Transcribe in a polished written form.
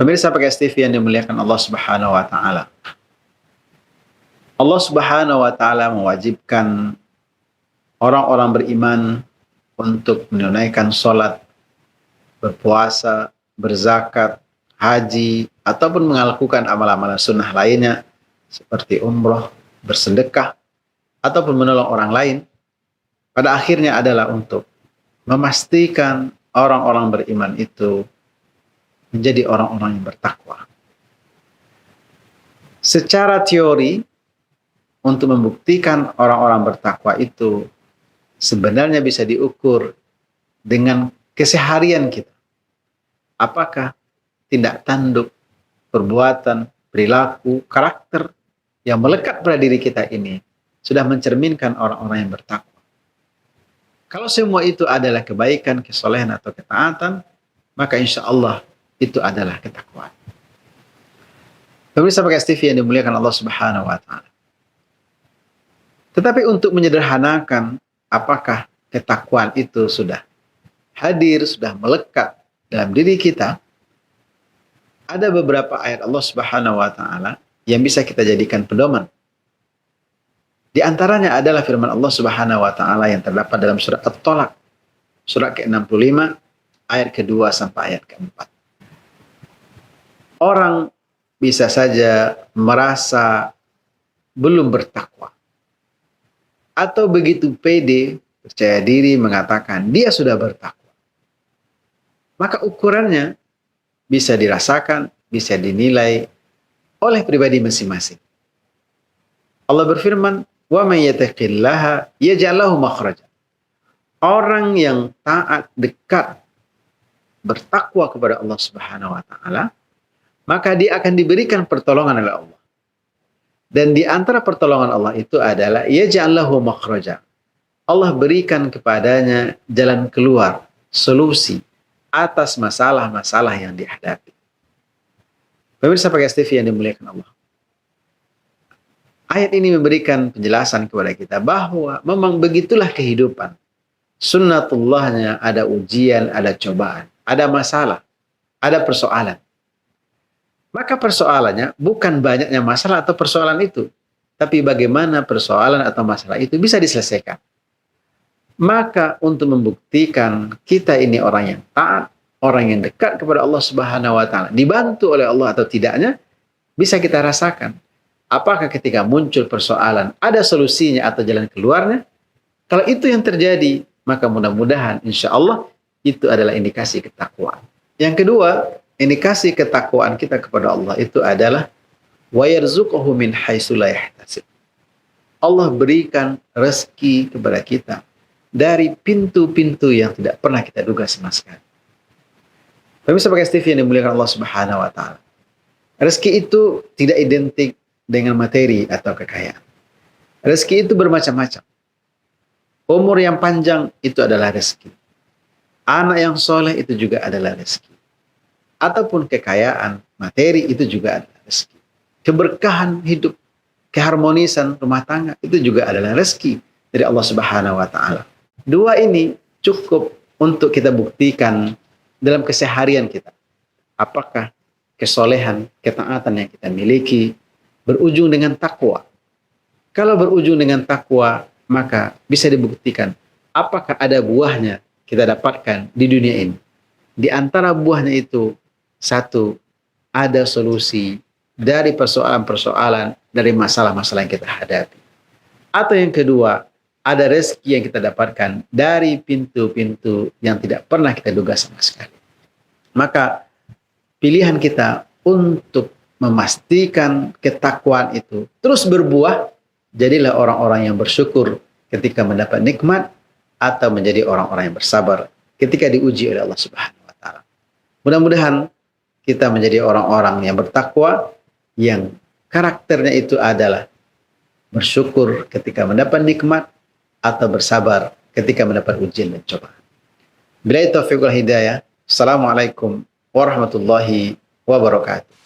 Pemirsa PKS TV yang dimuliakan Allah Subhanahu wa taala. Allah Subhanahu wa taala mewajibkan orang-orang beriman untuk menunaikan salat, berpuasa, berzakat, haji, ataupun melakukan amal-amal sunnah lainnya seperti umroh, bersedekah, ataupun menolong orang lain. Pada akhirnya adalah untuk memastikan orang-orang beriman itu menjadi orang-orang yang bertakwa. Secara teori, untuk membuktikan orang-orang bertakwa itu sebenarnya bisa diukur dengan keseharian kita. Apakah tindak tanduk, perbuatan, perilaku, karakter yang melekat pada diri kita ini sudah mencerminkan orang-orang yang bertakwa. Kalau semua itu adalah kebaikan, kesolehan atau ketaatan, maka insya Allah itu adalah ketakwaan. Pemirsa PKS TV yang dimuliakan Allah Subhanahu wa taala. Tetapi untuk menyederhanakan apakah ketakwaan itu sudah hadir, sudah melekat dalam diri kita, ada beberapa ayat Allah Subhanahu wa taala yang bisa kita jadikan pedoman. Di antaranya adalah firman Allah Subhanahu wa taala yang terdapat dalam surat At-Tolak, surat ke-65 ayat ke-2 sampai ayat ke-4. Orang bisa saja merasa belum bertakwa atau begitu pede, percaya diri mengatakan dia sudah bertakwa. Maka ukurannya bisa dirasakan, bisa dinilai oleh pribadi masing-masing. Allah berfirman, "Wa may yattaqillaha yaj'al lahu makhraja." Orang yang taat, dekat, bertakwa kepada Allah Subhanahu wa taala, maka dia akan diberikan pertolongan oleh Allah. Dan di antara pertolongan Allah itu adalah yaj'al lahu makhraja. Allah berikan kepadanya jalan keluar, solusi atas masalah-masalah yang dihadapi. Pemirsa PKS TV yang dimuliakan Allah. Ayat ini memberikan penjelasan kepada kita bahwa memang begitulah kehidupan. Sunnatullahnya ada ujian, ada cobaan, ada masalah, ada persoalan. Maka persoalannya bukan banyaknya masalah atau persoalan itu, tapi bagaimana persoalan atau masalah itu bisa diselesaikan. Maka untuk membuktikan kita ini orang yang taat, orang yang dekat kepada Allah Subhanahu wa taala, dibantu oleh Allah atau tidaknya, bisa kita rasakan. Apakah ketika muncul persoalan ada solusinya atau jalan keluarnya? Kalau itu yang terjadi, maka mudah-mudahan insya Allah itu adalah indikasi ketakwaan. Yang kedua, indikasi ketakwaan kita kepada Allah itu adalah wa yarzuquhu min haitsu la yahtasib. Allah berikan rezeki kepada kita dari pintu-pintu yang tidak pernah kita duga sama sekali. Pemirsa PKS TV yang dimuliakan Allah Subhanahu wa taala. Rezeki itu tidak identik dengan materi atau kekayaan. Rezeki itu bermacam-macam. Umur yang panjang itu adalah rezeki. Anak yang soleh itu juga adalah rezeki. Ataupun kekayaan materi itu juga adalah rezeki. Keberkahan hidup, keharmonisan rumah tangga itu juga adalah rezeki dari Allah Subhanahu wa taala. Dua ini cukup untuk kita buktikan dalam keseharian kita. Apakah kesolehan, ketaatan yang kita miliki berujung dengan takwa? Kalau berujung dengan takwa, maka bisa dibuktikan apakah ada buahnya kita dapatkan di dunia ini. Di antara buahnya itu, satu, ada solusi dari persoalan-persoalan, dari masalah-masalah yang kita hadapi. Atau yang kedua, ada rezeki yang kita dapatkan dari pintu-pintu yang tidak pernah kita duga sama sekali. Maka pilihan kita untuk memastikan ketakwaan itu terus berbuah, jadilah orang-orang yang bersyukur ketika mendapat nikmat atau menjadi orang-orang yang bersabar ketika diuji oleh Allah Subhanahu wa taala. Mudah-mudahan kita menjadi orang-orang yang bertakwa, yang karakternya itu adalah bersyukur ketika mendapat nikmat atau bersabar ketika mendapat ujian dan cobaan. Billahi taufiq wal hidayah. Assalamualaikum warahmatullahi wabarakatuh.